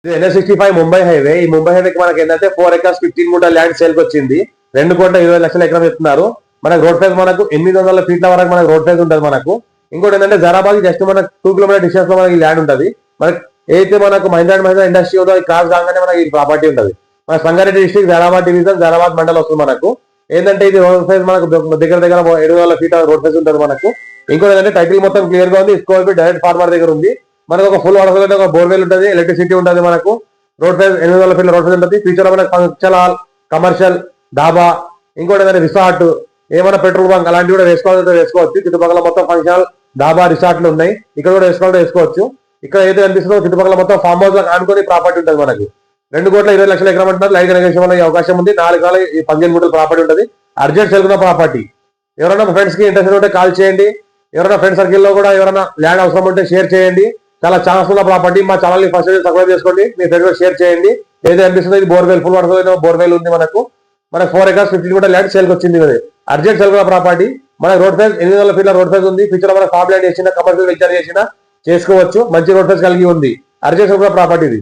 ఇది NH65 Mumbai highway. ఈ ముంబై హైవేకి మనకి ఏంటంటే 4 ఎకర్స్ 15 గుంట ల్యాండ్ సేల్ కి వచ్చింది. 2,20,00,000 ఎకరం చెప్తున్నారు. మనకు రోడ్ ఫేజ్ మనకు 800 ఫీట్ల వరకు మనకు రోడ్ ఫేజ్ ఉంటుంది మనకు. ఇంకోటి ఏంటంటే జరాబాద్ జస్ట్ మనకు 2 కిలోమీటర్ డిస్టెన్స్ లో మనకి ల్యాండ్ ఉంటుంది. మనకి ఏదైతే మనకు మహీంద్రా అండ్ మహీంద్రా ఇండస్ట్రీ ఉందో ఈ క్రాస్ కాగానే మనకి ఈ ప్రాపర్టీ ఉంటుంది. మన సంగారెడ్డి డిస్ట్రిక్ట్ జరాబాద్ డివిజన్ జరాబాద్ మండల్ వస్తుంది మనకు. ఏంటంటే ఇది రోడ్ ఫేజ్ మనకు దగ్గర దగ్గర 700 ఫీట్ రోడ్ ఫేజ్ ఉంటుంది మనకు. ఇంకోటి ఏంటంటే టైటిల్ మొత్తం క్లియర్ గా ఉంది. స్కోర్ డైరెక్ట్ ఫార్మర్ దగ్గర ఉంది. మనకు ఒక ఫుల్ వాటర్ ఒక బోర్వెల్ ఉంటుంది, ఎలక్ట్రిసిటీ ఉంటుంది మనకు. రోడ్ ఫేజ్ 800 ఫీట్ల రోడ్ ఫేజ్ ఉంటుంది. ఫ్యూచర్ లో మనకు ఫంక్షన్ హాల్, కమర్షియల్, డాబా, ఇంకోటి ఏంటంటే రిసార్ట్, ఏమైనా పెట్రోల్ బంక్ అలాంటివి కూడా వేసుకోవచ్చు. చుట్టుపక్కల మొత్తం ఫంక్షన్ హాల్, డాబా, రిసార్ట్లు ఉన్నాయి. ఇక్కడ కూడా వేసుకోవచ్చు. ఇక్కడ ఏదైతే అనిపిస్తుందో చుట్టుపక్కల మొత్తం ఫామ్ హౌస్ ఆనుకొని ప్రాపర్టీ ఉంటుంది మనకి. 2,20,00,000 ఎకరం అంటున్నారు. లైట్ నెగోషియేషన్ వల్ల అవకాశం ఉంది. 4 కాల 15 గుంటల ప్రాపర్టీ ఉంటుంది. అర్జెంట్ సెల్కున్న ప్రాపర్టీ. ఎవరైనా ఫ్రెండ్స్ కి ఇంట్రెస్ట్ ఉంటే కాల్ చేయండి. ఎవరైనా ఫ్రెండ్ సర్కిల్ లో కూడా ఎవరైనా ల్యాండ్ అవసరం ఉంటే షేర్ చేయండి. చాలా ఛాన్స్ ఉన్న ప్రాపర్టీ. మా ఛానల్ ని ఫస్ట్ సబ్స్క్రైబ్ చేసుకోండి. మీ ఫ్రెండ్స్ షేర్ చేయండి. ఏదైతే అనిపిస్తుందో ఇది బోర్వెల్ ఫుల్ వాటర్ బోర్వెల్ ఉంది మనకు. మనకు 4 ఎకర్స్ 15 గుంట ల్యాండ్ సేల్కి వచ్చింది. అర్జెంట్ సెల్కున్న ప్రాపర్టీ. మనకు రోడ్ ఫేజ్ 800 ఫీట్ల రోడ్ ఫేజ్ ఉంది. ఫ్యూచర్ మన ఫామ్ ల్యాండ్ చేసినా, కమర్షియల్ వెంచర్ చేసినా చేసుకోవచ్చు. మంచి రోడ్ ఫేజ్ కలిగి ఉంది. అర్జెంట్ సెల్కున్న ప్రాపర్టీ ఇది.